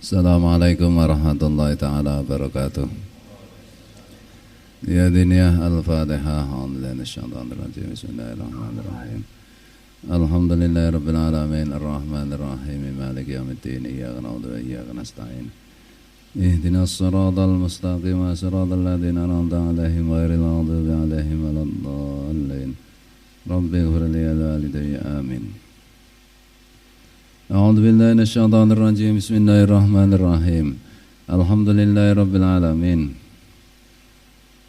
Assalamualaikum warahmatullahi ta'ala wabarakatuh. Ya diniyah al-fatihah. Bismillahirrahmanirrahim. Alhamdulillahi rabbil alamin. Ar-rahmanirrahim. Maliki yawmiddin. Iyyaka na'budu wa iyyaka nasta'in. Ihdinas siratal mustaqim. Siratal ladzina an'amta 'alaihim ghairil maghdubi 'alaihim waladdallin. Rabbi ighfir li wa li walidayya. Amin. A'udzu billahi minasyaitonir rajim. Bismillahirrahmanirrahim. Alhamdulillahi rabbil alamin.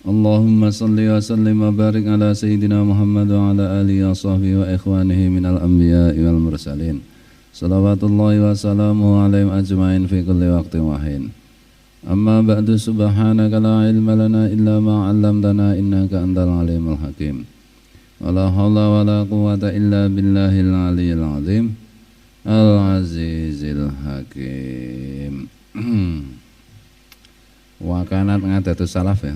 Allahumma salli wa sallim wa barik ala sayyidina Muhammad wa ala alihi wa sahbihi wa ikhwanihi minal anbiya'i wal mursalin. Salawatullahi wa salamuhu alaihim ajma'in fi kulli waqtin wa hin. Amma ba'du, subhanaka la ilma lana illa ma 'allamtana innaka antal alimul hakim. Wa la haula wa la quwwata illa billahil aliyyil azim. Al-Azizil Hakim. Wa kanat ngadatus salaf ya.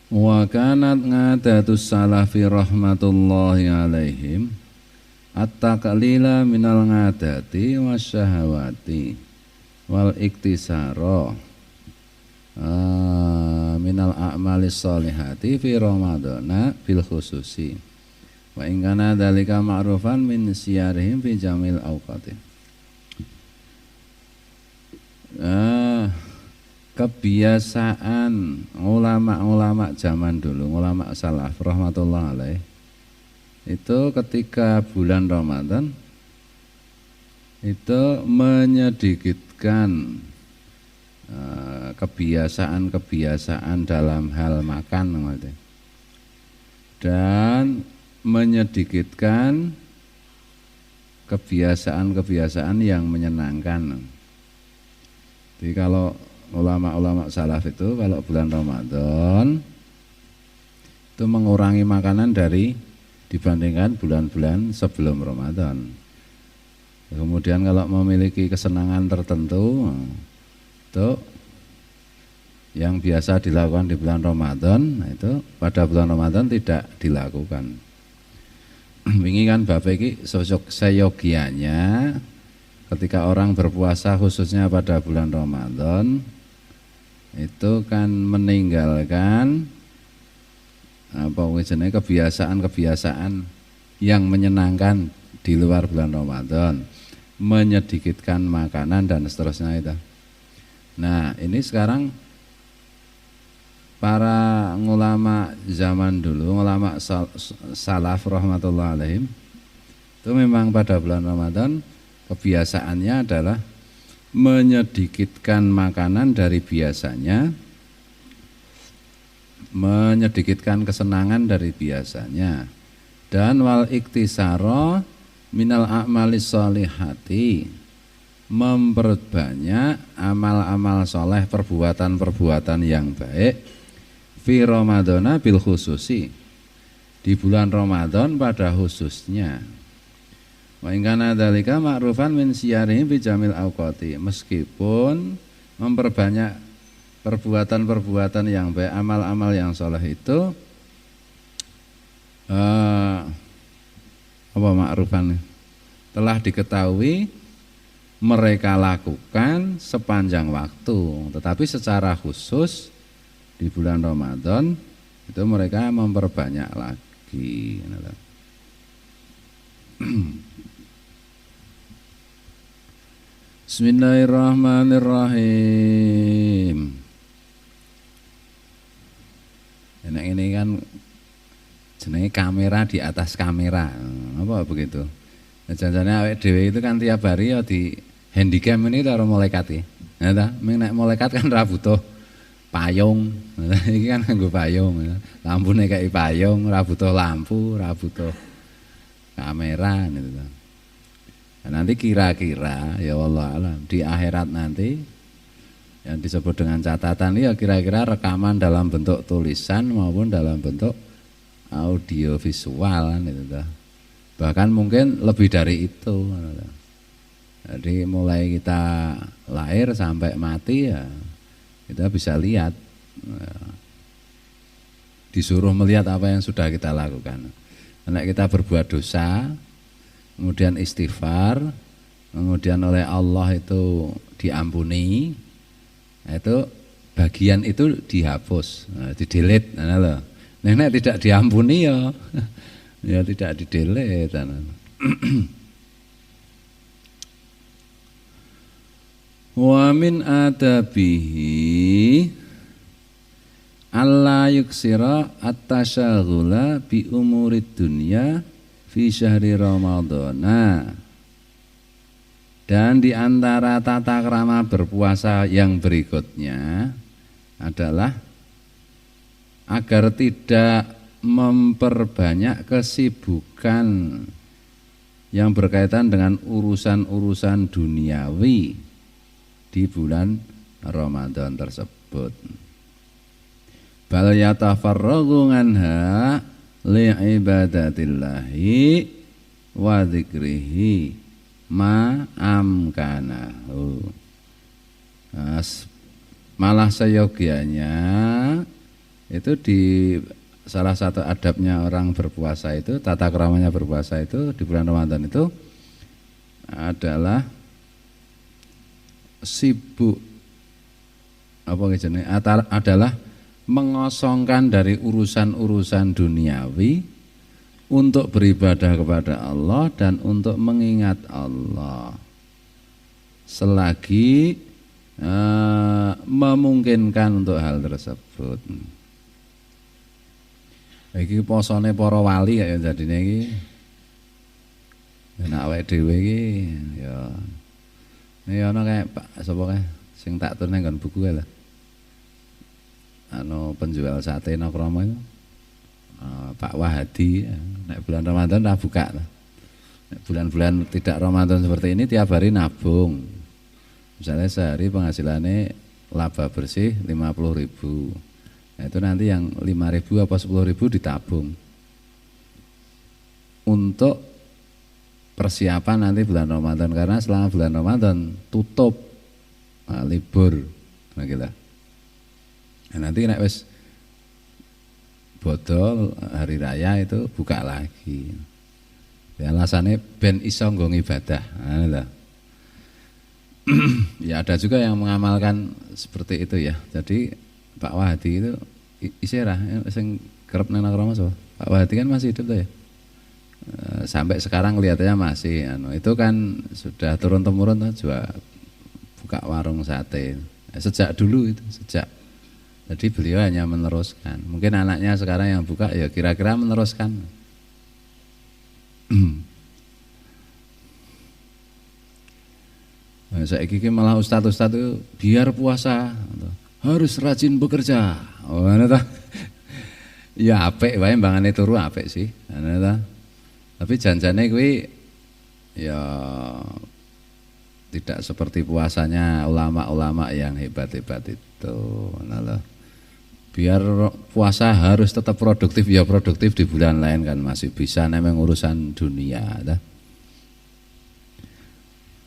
Wa kanat ngadatus salafi rahmatullahi alaihim at-taqlila minal ngadati wasyahawati wal iktisara minal a'malis sholihati fi ramadana bil khususi. Wa in kana dzalika ma'rufan min siyarihim fi jamil awqati. Kebiasaan ulama-ulama zaman dulu, ulama salaf rahmatullah alaih, itu ketika bulan Ramadan itu menyedikitkan kebiasaan-kebiasaan dalam hal makan dan menyedikitkan kebiasaan-kebiasaan yang menyenangkan. Jadi kalau ulama-ulama salaf itu kalau bulan Ramadan itu mengurangi makanan dibandingkan bulan-bulan sebelum Ramadan. Kemudian kalau memiliki kesenangan tertentu itu yang biasa dilakukan di bulan Ramadan, itu pada bulan Ramadan tidak dilakukan. Wingi kan bapak iki seyogianya ketika orang berpuasa khususnya pada bulan Ramadan itu kan meninggalkan kebiasaan-kebiasaan yang menyenangkan di luar bulan Ramadan, menyedikitkan makanan dan seterusnya itu. Nah, ini sekarang para ulama zaman dulu, ulama salaf rahmatullah alaihim, itu memang pada bulan Ramadan kebiasaannya adalah menyedikitkan makanan dari biasanya, menyedikitkan kesenangan dari biasanya, dan wal iktisara minal a'malis sholihati, memperbanyak amal-amal soleh, perbuatan-perbuatan yang baik fi Ramadana bil khususi, di bulan Ramadan pada khususnya. Wa in kana dzalika ma'rufan min siyarihim bi jamil awqati, meskipun memperbanyak perbuatan-perbuatan yang baik, amal-amal yang soleh itu ma'rufan telah diketahui mereka lakukan sepanjang waktu, tetapi secara khusus di bulan Ramadan itu mereka memperbanyak lagi. Bismillahirrahmanirrahim. Ini kan jenenge kamera di atas kamera, apa begitu? Janjane awake dhewe itu kan tiap hari ya di handycam ini karo malaikat iki. Ya ta, nek malaikat kan ra butuh payung. Iki kan nganggo payung. Lampune kayak payung, ra butuh lampu, ra butuh kamera gitu. Nah, nanti kira-kira ya wallah alam di akhirat nanti yang disebut dengan catatan ya kira-kira rekaman dalam bentuk tulisan maupun dalam bentuk audio visual gitu. Bahkan mungkin lebih dari itu. Jadi mulai kita lahir sampai mati ya kita bisa lihat, disuruh melihat apa yang sudah kita lakukan. Karena kita berbuat dosa, kemudian kemudian istighfar, kemudian oleh Allah itu diampuni, itu bagian itu dihapus, di-delete, nah lho. Nek tidak diampuni ya ya tidak di-delete. Wa min adabihi alla yuksira at-tasyaghula bi umurid dunya fi syahri ramadhana. Dan di antara tata krama berpuasa yang berikutnya adalah agar tidak memperbanyak kesibukan yang berkaitan dengan urusan-urusan duniawi di bulan Ramadan tersebut. Bal yatafarraghu anha li ibadatillahi wa dzikrihi ma amkanahu. Malah seyogianya itu di salah satu adabnya orang berpuasa itu, tata keramanya berpuasa itu di bulan Ramadan itu adalah sibuk adalah mengosongkan dari urusan-urusan duniawi untuk beribadah kepada Allah dan untuk mengingat Allah selagi memungkinkan untuk hal tersebut. Iki posone para wali kaya jadine iki. Nek awake dhewe iki ya ana kayak Pak sapa kae sing tak tur nang buku kae lho. Penjual sate Nokromo itu Pak Wahadi, nek bulan Ramadan dah buka. Nek bulan-bulan tidak Ramadan seperti ini tiap hari nabung. Misalnya sehari penghasilannya laba bersih 50.000. Nah, itu nanti yang 5.000 apa 10.000 ditabung untuk persiapan nanti bulan Ramadan, karena selama bulan Ramadan tutup libur nah kita. Nah, nanti nek wis bodol hari raya itu buka lagi. Ya, alasannya ben iso nggo ibadah. Nah, ya ada juga yang mengamalkan seperti itu ya. Jadi Pak Wahdi itu isirah sing kerep nang Nokromo so. Pak Wahdi kan masih hidup tuh ya. Sampai sekarang kelihatannya masih itu kan sudah turun temurun tuh juga buka warung sate. Sejak dulu itu, sejak. Jadi beliau hanya meneruskan. Mungkin anaknya sekarang yang buka ya kira-kira meneruskan. Saiki iki malah ustaz-ustaz itu biar puasa harus rajin bekerja. Oh, ngono ta. Ya apik wae mbangane turu apik sih. Ngono ta. Tapi janjane kuwi ya tidak seperti puasanya ulama-ulama yang hebat-hebat itu. Ngono. Biar puasa harus tetap produktif, ya produktif di bulan lain kan masih bisa nemeng urusan dunia ta.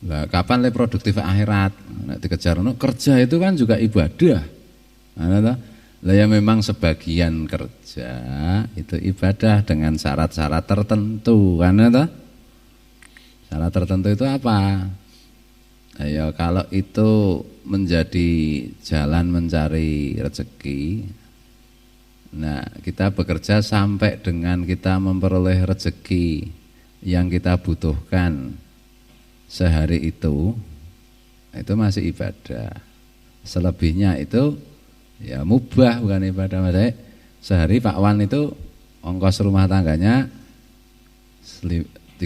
Lah kapan le produktif akhirat? Nek dikejar kerja itu kan juga ibadah. Lah ya memang sebagian kerja itu ibadah dengan syarat-syarat tertentu kan ta? Syarat tertentu itu apa? Ya kalau itu menjadi jalan mencari rezeki. Nah, kita bekerja sampai dengan kita memperoleh rezeki yang kita butuhkan sehari itu masih ibadah. Selebihnya itu ya mubah, bukan ibadah. Maksudnya sehari Pak Wan itu ongkos rumah tangganya 30.000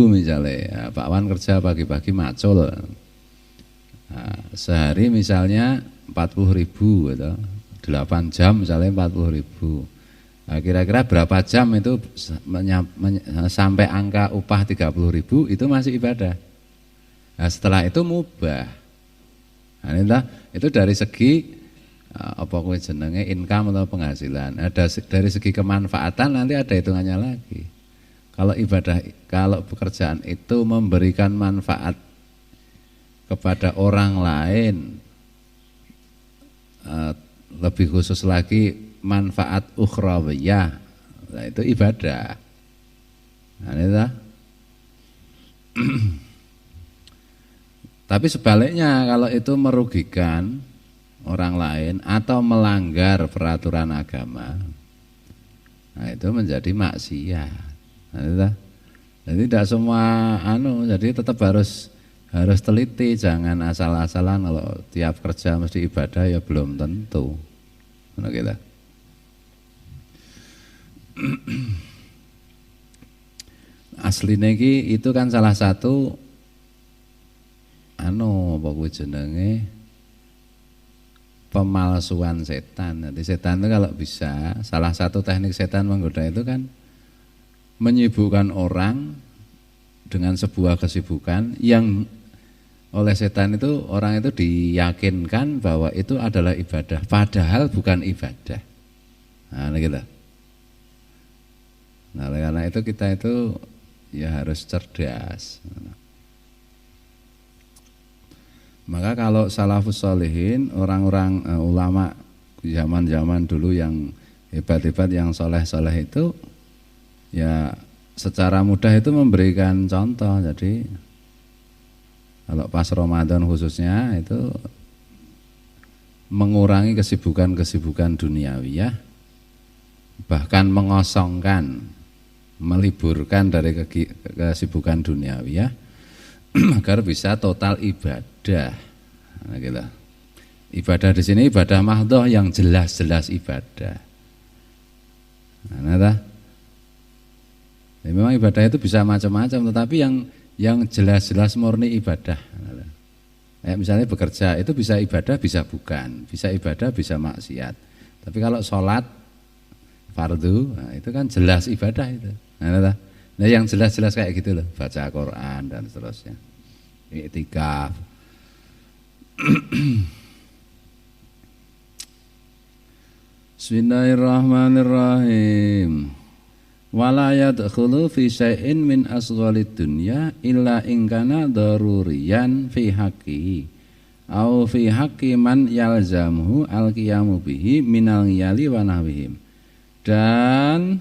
misalnya. Ya, Pak Wan kerja pagi-pagi macul. Nah, sehari misalnya 40.000 gitu. 8 jam misalnya 40.000. Nah, kira-kira berapa jam itu sampai angka upah 30.000 itu masih ibadah. Nah, setelah itu mubah. Nah, itu dari segi apa kuwi jenenge income atau penghasilan. Ada dari segi kemanfaatan nanti ada hitungannya lagi. Kalau ibadah, kalau pekerjaan itu memberikan manfaat kepada orang lain, lebih khusus lagi manfaat ukhrawiyah, nah itu ibadah. Nah, Tapi sebaliknya kalau itu merugikan orang lain atau melanggar peraturan agama, nah itu menjadi maksiat. Nah, jadi tidak semua jadi tetap harus teliti, jangan asal-asalan kalau tiap kerja mesti ibadah ya belum tentu. Nah, gitu. Asline iki itu kan salah satu apa kuwi jenenge pemalsuan setan. Nanti setan itu kalau bisa, salah satu teknik setan menggoda itu kan menyibukkan orang dengan sebuah kesibukan yang oleh setan itu orang itu diyakinkan bahwa itu adalah ibadah, padahal bukan ibadah. Nah, gitu. Nah, karena itu kita itu ya harus cerdas. Maka kalau salafus sholihin, orang-orang ulama zaman-zaman dulu yang hebat-hebat, yang soleh-soleh itu ya secara mudah itu memberikan contoh. Jadi kalau pas Ramadan khususnya itu mengurangi kesibukan-kesibukan duniawi ya, bahkan mengosongkan, meliburkan dari kesibukan duniawi ya, agar bisa total ibadah. Nah, gitu. Ibadah di sini ibadah mahdhah yang jelas-jelas ibadah. Nah, ya, memang ibadah itu bisa macam-macam, tetapi yang jelas-jelas murni ibadah. Misalnya bekerja itu bisa ibadah, bisa bukan, bisa ibadah, bisa maksiat. Tapi kalau sholat fardu, nah itu kan jelas ibadah itu. Nah, yang jelas-jelas kayak gitu loh, baca Quran dan seterusnya, iktikaf. Bismillahirrahmanirrahim. Wala yadkhulu fi syai'in min asghalid dunya illa in kana daruriyan fi haqqihi au fi haqqi man yalzamhu alqiyamu bihi minal yali wa nahwihim. Dan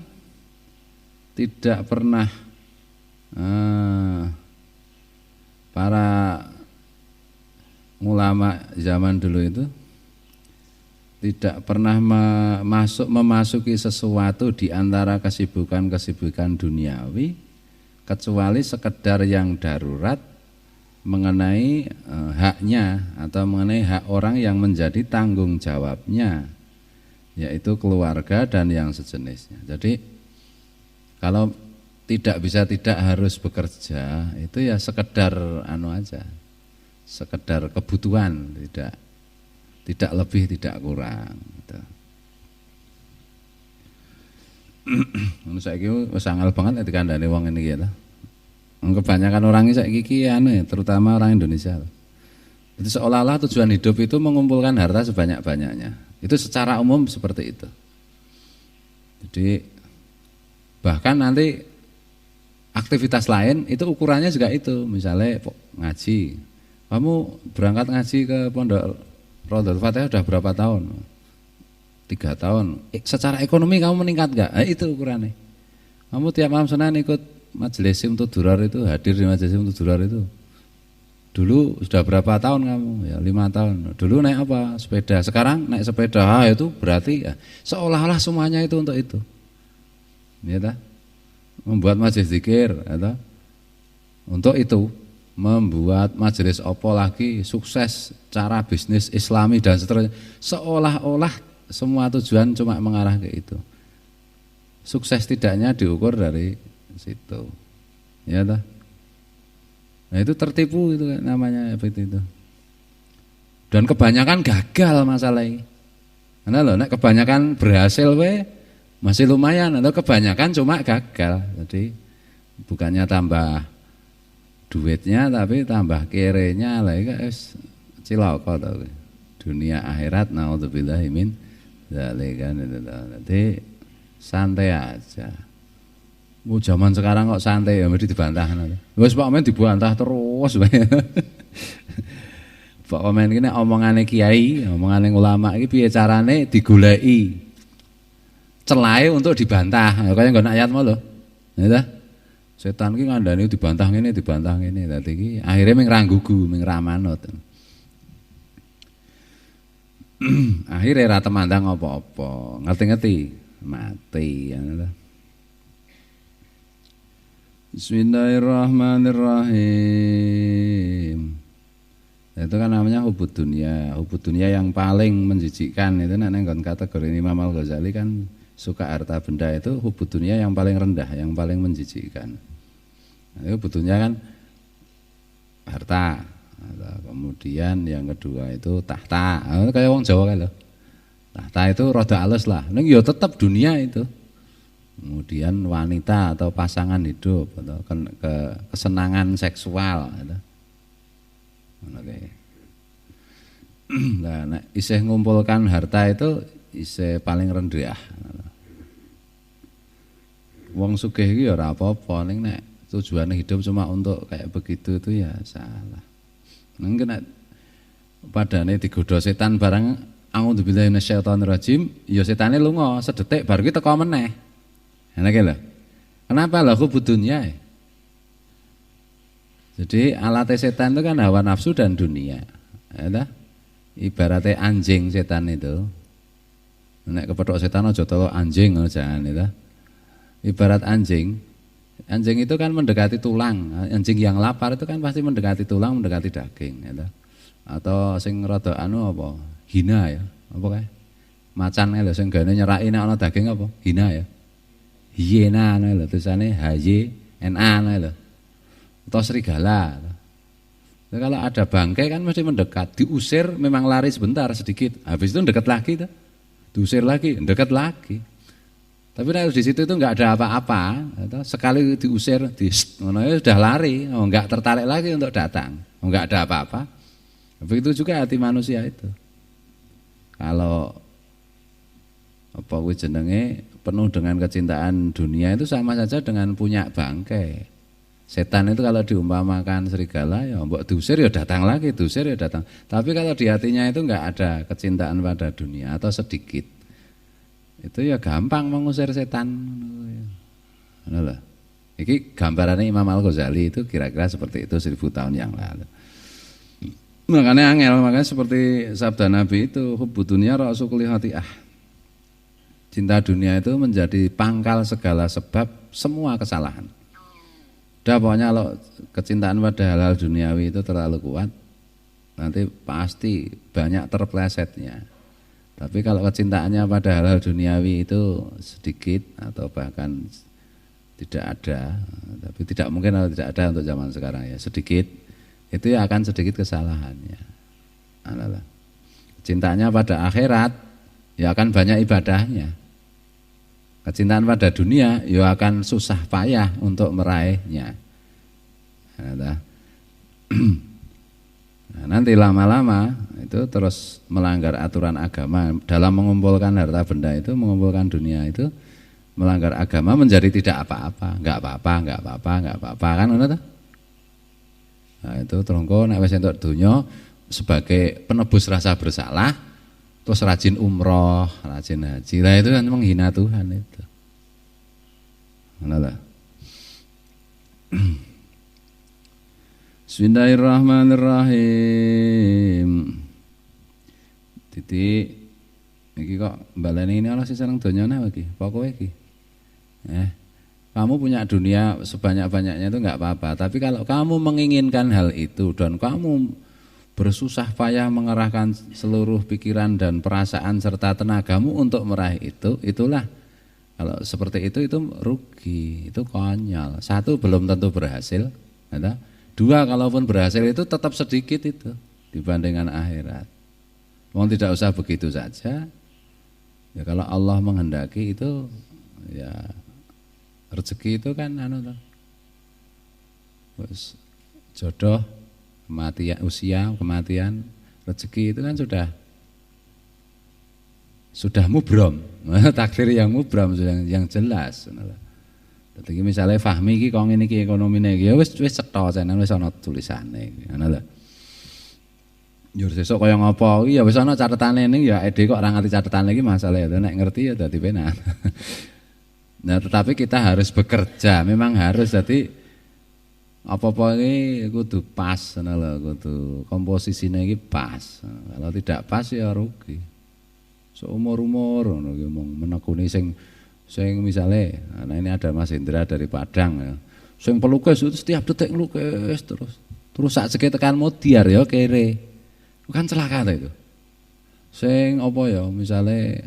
tidak pernah para ulama zaman dulu itu tidak pernah memasuki sesuatu di antara kesibukan-kesibukan duniawi kecuali sekedar yang darurat mengenai haknya atau mengenai hak orang yang menjadi tanggung jawabnya, yaitu keluarga dan yang sejenisnya. Jadi kalau tidak bisa, tidak harus bekerja, itu ya sekedar aja, sekedar kebutuhan, tidak lebih, tidak kurang. Gitu. Saiki wis angel banget nek dikandani wong ini gitu. Kebanyakan orang ini saiki terutama orang Indonesia. Jadi seolah-olah tujuan hidup itu mengumpulkan harta sebanyak-banyaknya. Itu secara umum seperti itu. Jadi bahkan nanti aktivitas lain itu ukurannya juga itu. Misalnya ngaji. Kamu berangkat ngaji ke pondok Raudhatul Fatihah sudah berapa tahun? 3 tahun. Secara ekonomi kamu meningkat enggak? Itu ukurannya. Kamu tiap malam Senin ikut majelis untuk durar itu, hadir di majelis untuk durar itu. Dulu sudah berapa tahun kamu? Ya 5 tahun. Dulu naik apa? Sepeda. Sekarang naik sepeda. Itu berarti ya, seolah-olah semuanya itu untuk itu. Ya ta? Membuat majelis zikir, ya ta? Untuk itu. Membuat majelis opo lagi, sukses cara bisnis Islami dan seterusnya, seolah-olah semua tujuan cuma mengarah ke itu. Sukses tidaknya diukur dari situ, ya toh. Nah itu tertipu itu namanya seperti itu. Dan kebanyakan gagal masalah ini. Karena loh, nek kebanyakan berhasil masih lumayan, atau kebanyakan cuma gagal. Jadi bukannya tambah duitnya tapi tambah kerenya lagi guys, cilaka tau. Dunia akhirat naudzubillahi min dzalika. Nanti santai aja. Zaman sekarang kok santai ya mesti dibantah. Wis Pak Men dibantah terus. Pak Men iki nek omongane kiai, omongane ulama iki piye carane digoleki celahe untuk dibantah. Kaya nggon ayat mau lho. Ya ta? Setan ki ngandani dibantah ngene. Dadi ki akhire ming ra nggugu, ming ra manut. Akhire ra temandang apa-apa, ngerti-ngerti mati ngono ta. Bismillahirrahmanirrahim. Itu kan namanya hubud dunia. Hubud dunia yang paling menjijikkan itu nek nang kategori Imam Al-Ghazali kan suka harta benda itu hubud dunia yang paling rendah, yang paling menjijikkan. Itu hubud dunia kan harta. Kemudian yang kedua itu tahta. Kayak wong Jawa kan lho. Tahta itu rada alus lah. Ning ya tetap dunia itu. Kemudian wanita atau pasangan hidup atau kesenangan seksual gitu. Nah, nek isih ngumpulkan harta itu isih paling rendah. Wong sugih iki ya ora apa-apa, ning nek tujuane hidup cuma untuk kayak begitu itu ya salah. Ning nek padane digodha setan barang a'udzubillahi minasyaitonirrajim, ya setane lunga sedetik bar ki teko meneh. Enak lho. Kenapa lah hubud dunia? Jadi alat setan itu kan hawa nafsu dan dunia. Ya, ibaratnya anjing setan itu. Nek kepethuk setan aja tolok anjing jangan itu. Ibarat anjing. Anjing itu kan mendekati tulang. Anjing yang lapar itu kan pasti mendekati tulang, mendekati daging ya. Atau sing rada apa? Hina ya. Apa kae? Macan lho sing gane nyeraki nek ana daging apa? Hina ya. Hiena lho tulisane HYNA lho. Atau serigala. Nah, kalau ada bangkai kan mesti mendekat, diusir memang lari sebentar sedikit, habis itu mendekat lagi tuh. Diusir lagi, mendekat lagi. Tapi kalau di situ itu enggak ada apa-apa, sekali diusir, sudah lari, enggak tertarik lagi untuk datang, enggak ada apa-apa. Begitu juga hati manusia itu. Kalau apa kuwi jenenge penuh dengan kecintaan dunia itu sama saja dengan punya bangkai. Setan itu kalau diumpamakan serigala ya mbok diusir ya datang lagi, diusir ya datang. Tapi kalau di hatinya itu enggak ada kecintaan pada dunia atau sedikit, itu ya gampang mengusir setan. Ngono lho. Iki gambarannya Imam Al-Ghazali itu kira-kira seperti itu 1000 tahun yang lalu. Makanya angel, makanya seperti sabda Nabi itu hubbud dunya ra'su kulli khati'ah. Cinta dunia itu menjadi pangkal segala sebab semua kesalahan. Udah pokoknya kalau kecintaan pada hal-hal duniawi itu terlalu kuat, nanti pasti banyak terplesetnya. Tapi kalau kecintaannya pada hal-hal duniawi itu sedikit atau bahkan tidak ada, tapi tidak mungkin kalau tidak ada untuk zaman sekarang ya, sedikit, itu ya akan sedikit kesalahannya. Adalah. Cintanya pada akhirat ya akan banyak ibadahnya. Kecintaan pada dunia ya akan susah payah untuk meraihnya. Nah, nanti lama-lama itu terus melanggar aturan agama dalam mengumpulkan harta benda itu, mengumpulkan dunia itu, melanggar agama menjadi tidak apa-apa, enggak apa-apa kan ngono ta? Nah, itu trongko nek wis entuk donya sebagai penebus rasa bersalah, terus rajin umroh, rajin haji. Lah itu kan menghina Tuhan itu. Ngono. Bismillahirrahmanirrahim. Titik iki kok baleni ini ana sing seneng donyane iki. Pokoke iki. Kamu punya dunia sebanyak-banyaknya itu enggak apa-apa, tapi kalau kamu menginginkan hal itu dan kamu bersusah payah mengerahkan seluruh pikiran dan perasaan serta tenagamu untuk meraih itu, itulah kalau seperti itu rugi, itu konyol. Satu, belum tentu berhasil, ada. Dua, kalaupun berhasil itu tetap sedikit itu dibandingkan akhirat. Wong tidak usah begitu saja. Ya kalau Allah menghendaki itu ya rezeki itu kan jodoh, kematian, usia, kematian, rezeki itu kan sudah mubrom. Takdir yang mubrom, yang jelas. Jadi misalnya Fahmi iki kok ngene iki ekonomine iki ya wis cetha jane wis ana tulisane ngono lho. Yo sesuk kaya ngapa iki ya wis ana catetane ning ya Ede kok ora ngerti catetane iki masalah itu nek ngerti ya dadi penak. Nah, tetapi kita harus bekerja, memang harus. Jadi apa-apa ini kudu pas, kudu komposisinya ini pas. Kalau tidak pas ya rugi. Seumur-umur menekuni sing misalnya, nah ini ada Mas Indra dari Padang ya. Sing pelukis itu setiap detik ngelukis terus saat segi tekan modiar ya kere. Bukan celaka itu. Sing apa ya misalnya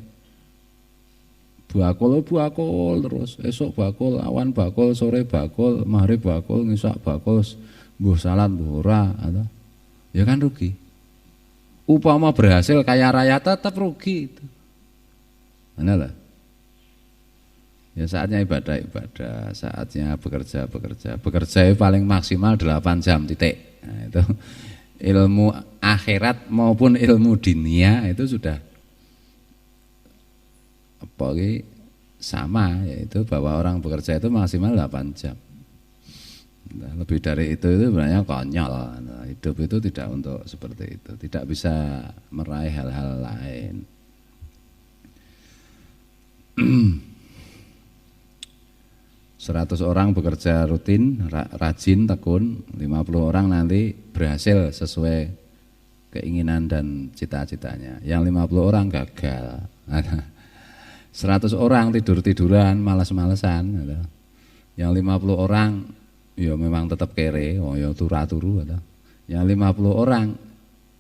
bakul terus esok bakul, awan bakul, sore bakul, maghrib bakul, ngisak bakul, mbuh salat mbuh ora, ya kan rugi. Upama berhasil kaya raya tetap rugi itu. Mana lah? Ya saatnya ibadah, saatnya bekerja. Bekerja paling maksimal 8 jam titik. Nah, itu ilmu akhirat maupun ilmu dunia itu sudah sama, yaitu bahwa orang bekerja itu maksimal 8 jam. Nah, lebih dari itu sebenarnya konyol. Nah, hidup itu tidak untuk seperti itu, tidak bisa meraih hal-hal lain. 100 orang bekerja rutin, rajin, tekun, 50 orang nanti berhasil sesuai keinginan dan cita-citanya. Yang 50 orang gagal. 100 orang tidur-tiduran, malas-malesan. Yang 50 orang ya memang tetap kere, ya turu-turu. Yang 50 orang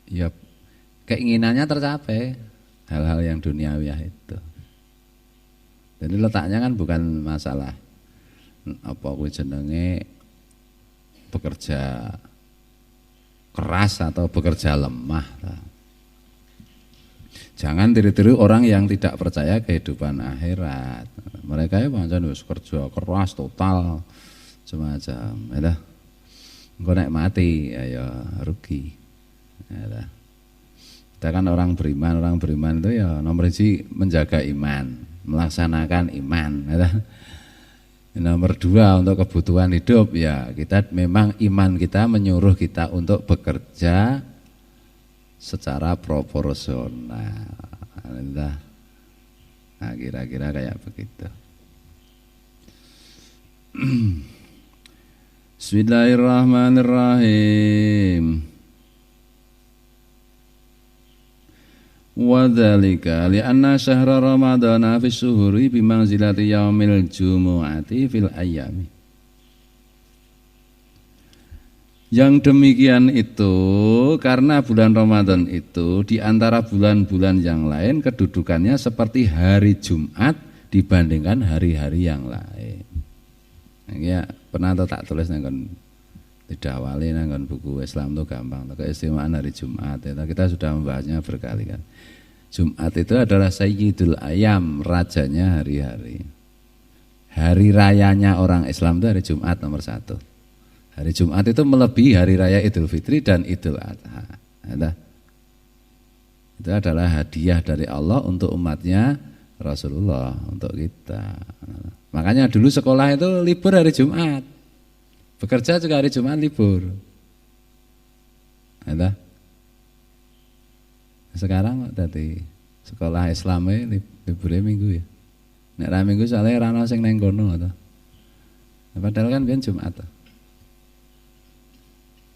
ya keinginannya tercapai, hal-hal yang duniawi itu. Jadi letaknya kan bukan masalah apa kuwi jenenge bekerja keras atau bekerja lemah. Jangan tiru-tiru orang yang tidak percaya kehidupan akhirat. Mereka ya pancen wis kerja keras total semacam, ya. Engko nek mati ya rugi. Ya. Kita kan orang beriman itu ya nomor 1 menjaga iman, melaksanakan iman, ya. Nomor 2 untuk kebutuhan hidup ya kita memang iman kita menyuruh kita untuk bekerja secara proporsional. Nah, kira-kira kayak begitu. Bismillahirrahmanirrahim. Wadzalika li'anna syahra ramadhana fi syuhuri bimanzilati yaumil jumu'ati fil ayyami. Yang demikian itu karena bulan Ramadan itu di antara bulan-bulan yang lain kedudukannya seperti hari Jumat dibandingkan hari-hari yang lain. Ya, pernah tak tulis nanggon tidak awali nanggon buku Islam itu gampang, keistimewaan hari Jumat. Ya, kita sudah membahasnya berkali-kali. Jumat itu adalah Sayyidul Ayyam, rajanya hari-hari. Hari rayanya orang Islam itu hari Jumat nomor 1. Hari Jumat itu melebihi hari raya Idul Fitri dan Idul Adha. Itu adalah hadiah dari Allah untuk umatnya Rasulullah, untuk kita. Makanya dulu sekolah itu libur hari Jumat. Bekerja juga hari Jumat libur. Sekarang tadi sekolah Islamnya liburnya Minggu ya. Nek ra Minggu soalnya ra ono sing nang kono to. Padahal kan biyen Jumat.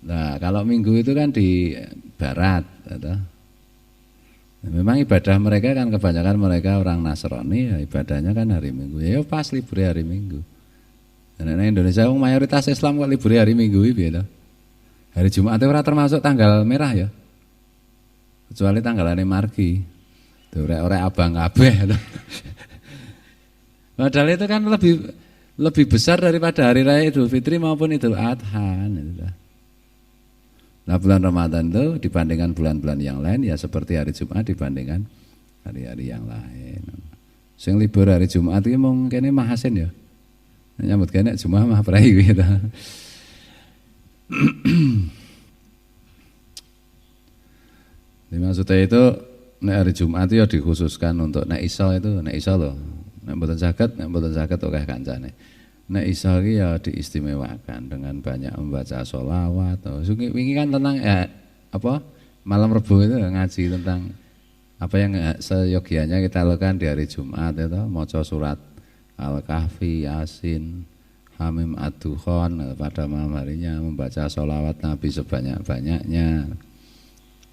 Nah, kalau Minggu itu kan di barat, memang ibadah mereka kan kebanyakan mereka orang Nasrani, ya ibadahnya kan hari Minggu. Ya pas libur hari Minggu. Dan di Indonesia mayoritas Islam kok libur hari Minggu piye to? Hari Jumat itu ora termasuk tanggal merah ya. Kecuali tanggalane margi. Orek abang kabeh. Padahal itu kan lebih besar daripada hari raya Idul Fitri maupun Idul Adha. Nah, bulan Ramadan itu dibandingkan bulan-bulan yang lain ya seperti hari Jumat dibandingkan hari-hari yang lain. Sing libur hari Jumat iki mung kene Mahasin ya. Nyambut kene Jumat mah prai gitu. Maksudnya itu nek hari Jumat itu ya dikhususkan untuk nek iso itu, nek iso loh. Nek mboten saged akeh kancane. Nek iso iki ya diistimewakan dengan banyak membaca sholawat. Wingi kan tentang malam Rebu itu ngaji tentang apa yang seyogianya kita lakukan di hari Jumat itu, maca surat Al-Kahfi, Yasin, Hamim, Ad-Dukhan. Pada malam harinya membaca sholawat Nabi sebanyak-banyaknya.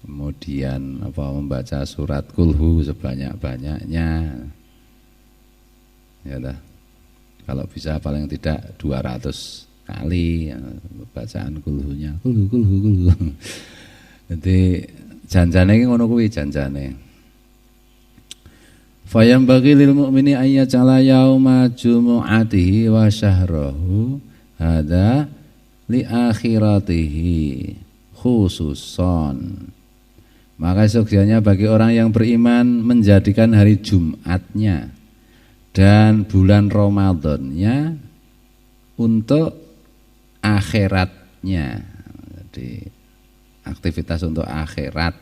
Kemudian membaca surat Kulhu sebanyak-banyaknya. Ya dah. Kalau bisa paling tidak 200 kali bacaan Kulhunya. Kulhu. Jadi janjane iki ngono kuwi janjane. Fayam bagi lil mu'mini ayyajala yauma jumu'atihi wa syahrahu hada li akhiratihi khususon. Maka seyogyanya bagi orang yang beriman menjadikan hari Jumatnya dan bulan Ramadannya untuk akhiratnya. Jadi aktivitas untuk akhirat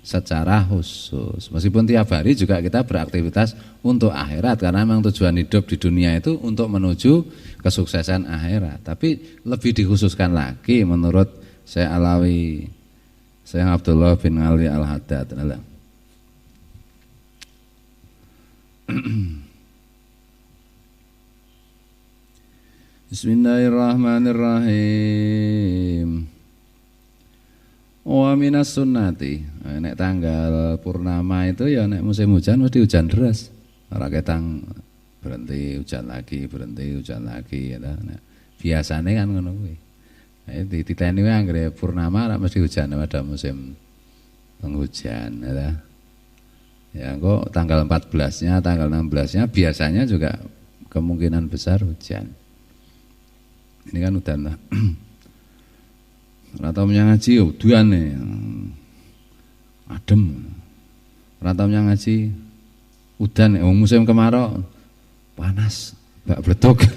secara khusus. Meskipun tiap hari juga kita beraktivitas untuk akhirat, karena memang tujuan hidup di dunia itu untuk menuju kesuksesan akhirat. Tapi lebih dikhususkan lagi menurut Syekh Alawi, Syekh Abdullah bin Ali Al-Haddad. Bismillahirrahmanirrahim. Wa minas sunnati, nek tanggal purnama itu ya nek musim hujan mesti hujan deras. Ora ketang berhenti hujan lagi ya ta. Nah, biasane kan ngono kuwi. Dititeni wae anggere purnama ora mesti hujan pada musim penghujan ya ta. Ya kok tanggal 14-nya, tanggal 16-nya biasanya juga kemungkinan besar hujan. Ini kan udah lah. Rata ngaji udan nih, adem. Rata ngaji udan nih, musim kemarau panas, bak bletok.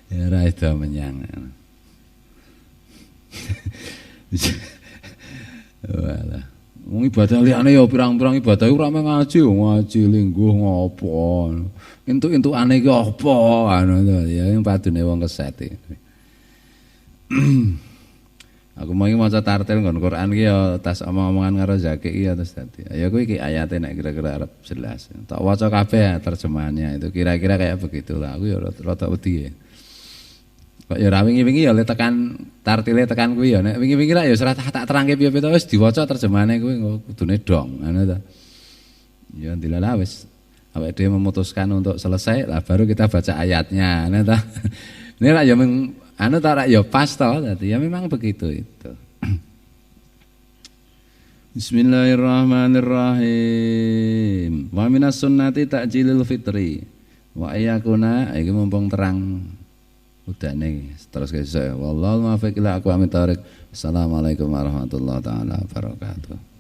Ya ra itu menyang. Walah. Wong ibadah liyane ya pirang-pirang ibadah ora ngaji lingguh ngopo. Entuk-entukane iki apa anu ya yang padune wong keset iki. Aku mau maca tartil nggon Quran ki ya tas omong-omongan karo Zaki ya terus dadi. Ya kuwi iki ayate nek kira-kira arep jelas. Tak waca kabeh terjemahannya itu kira-kira kayak begitulah. Aku ya rada wedi. Kok ya ra wingi-wingi ya le tekan tartile tekan kuwi ya nek wingi-wingi ra ya ora tak terangke piye-piye to wis diwaca terjemahane kuwi kudune dong ngono ta. Ya dilala wis awake dhewe memutuskan untuk selesai lah baru kita baca ayatnya ngono ta. Ini ra ya anu tak ya pas toh, ya memang begitu itu. Bismillahirrahmanirrahim. Wa minas sunnati ta'jilul fitri. Wa ayyakuna iki mumpung terang udane terus guys. Wallahu muwaffiq ila aqwamit thoriq. Assalamualaikum warahmatullahi taala wabarakatuh.